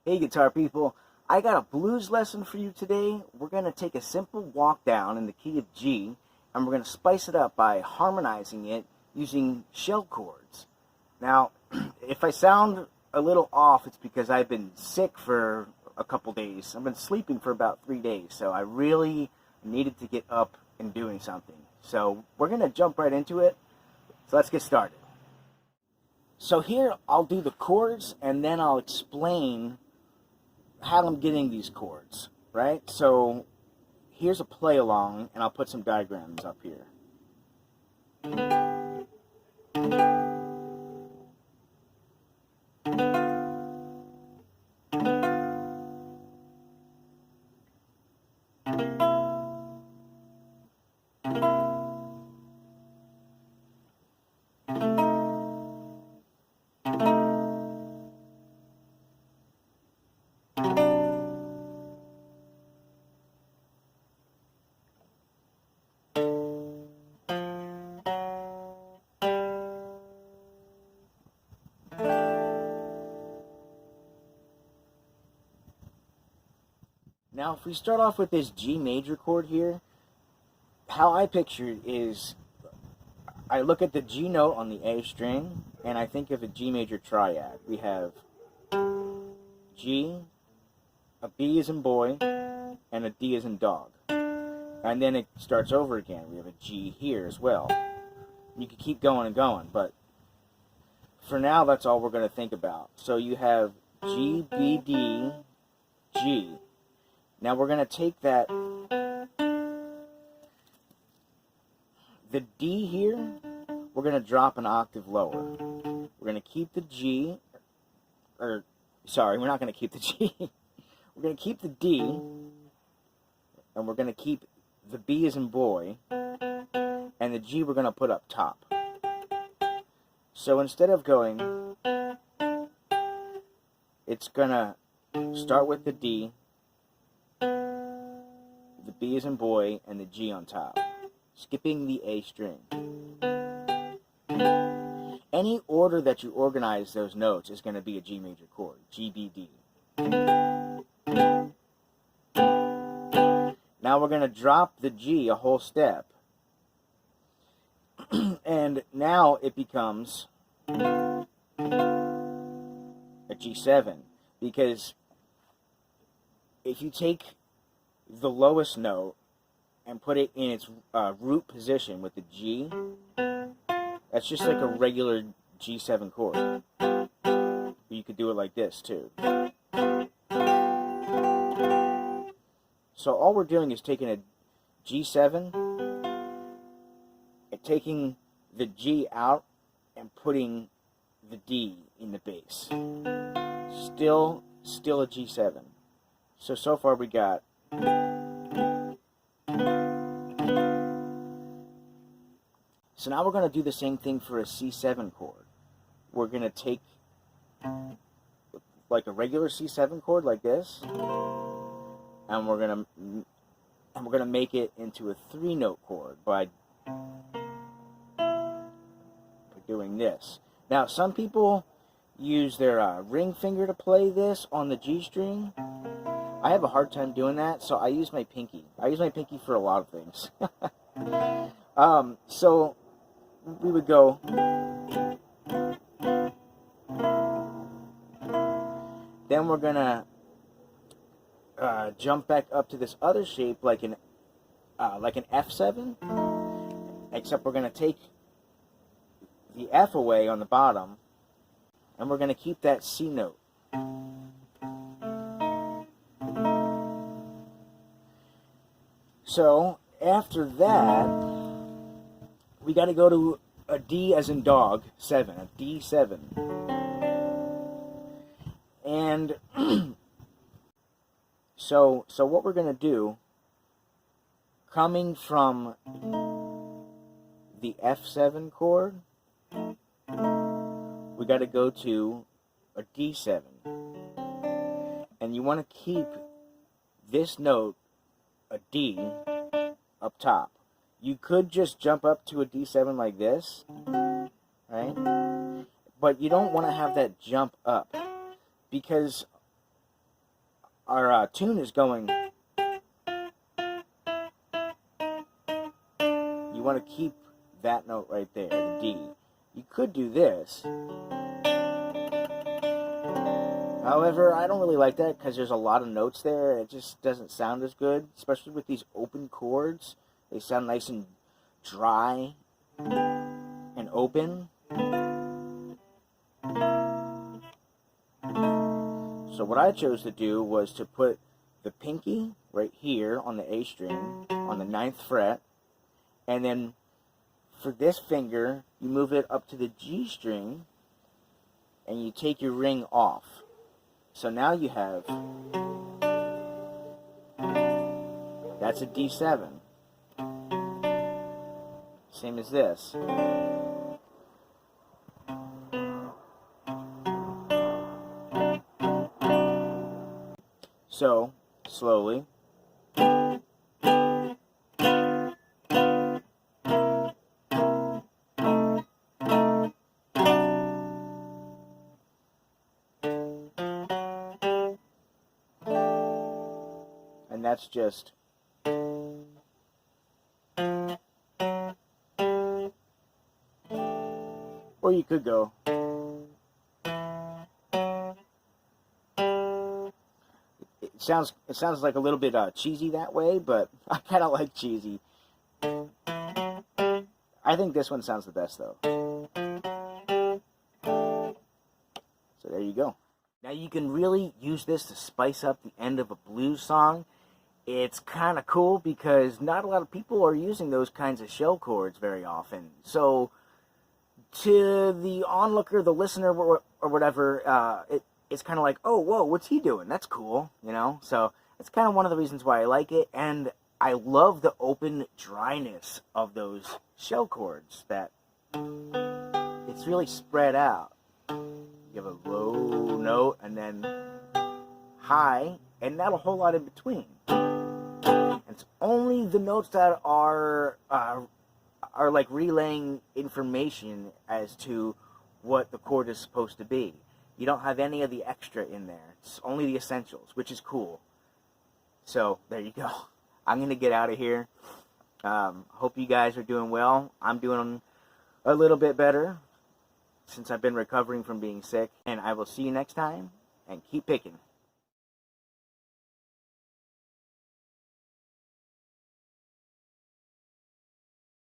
Hey guitar people, I got a blues lesson for you today. We're going to take a simple walk down in the key of G, and we're going to spice it up by harmonizing it using shell chords. Now, if I sound a little off, it's because I've been sick for a couple days. I've been sleeping for about 3 days, so I really needed to get up and doing something. So we're going to jump right into it. So let's get started. So here I'll do the chords, and then I'll explain how I'm getting these chords, right? So here's a play along, and I'll put some diagrams up here. Now, if we start off with this G major chord here, how I picture it is I look at the G note on the A string, and I think of a G major triad. We have G, a B as in boy, and a D as in dog. And then it starts over again. We have a G here as well. You could keep going and going, but for now, that's all we're going to think about. So you have G, B, D, G. Now we're going to take that, the D here, we're going to drop an octave lower. We're going to keep the G, or, sorry, we're not going to keep the G. We're going to keep the D, and we're going to keep the B as in boy, and the G we're going to put up top. So instead of going, it's going to start with the D, the B as in boy, and the G on top, skipping the A string. Any order that you organize those notes is going to be a G major chord, G, B, D. Now we're going to drop the G a whole step, and now it becomes a G7, because if you take the lowest note and put it in its root position with the G, that's just like a regular G7 chord. You could do it like this too. So all we're doing is taking a G7 and taking the G out and putting the D in the bass. Still a G7. So far we got So now we're going to do the same thing for a C7 chord. We're going to take like a regular C7 chord like this, and we're going to make it into a 3-note chord by doing this. Now, some people use their ring finger to play this on the G string. I have a hard time doing that, so I use my pinky. I use my pinky for a lot of things. So we would go, then we're gonna jump back up to this other shape like an F7, except we're gonna take the F away on the bottom, and we're gonna keep that C note. So after that, we got to go to a D as in dog 7, a D7, and so what we're going to do, coming from the F7 chord, we got to go to a D7, and you want to keep this note, a D, up top. You could just jump up to a D7 like this, right? But you don't want to have that jump up, because our tune is going. You want to keep that note right there, the D. You could do this. However, I don't really like that because there's a lot of notes there. It just doesn't sound as good, especially with these open chords. They sound nice and dry and open. So what I chose to do was to put the pinky right here on the A string, on the 9th fret, and then for this finger, you move it up to the G string, and you take your ring off. So now you have, that's a D7. Same as this. So, slowly. And that's just or you could go it sounds like a little bit cheesy that way, but I kind of like cheesy. I think this one sounds the best though. So there you go. Now you can really use this to spice up the end of a blues song. It's kind of cool because not a lot of people are using those kinds of shell chords very often. So to the onlooker, the listener, or whatever, it's kind of like, oh, whoa, what's he doing? That's cool, you know? So it's kind of one of the reasons why I like it, and I love the open dryness of those shell chords, that it's really spread out. You have a low note, and then high, and not a whole lot in between. It's only the notes that are like relaying information as to what the chord is supposed to be. You don't have any of the extra in there. It's only the essentials, which is cool. So, there you go. I'm going to get out of here. Hope you guys are doing well. I'm doing a little bit better since I've been recovering from being sick. And I will see you next time, and keep picking.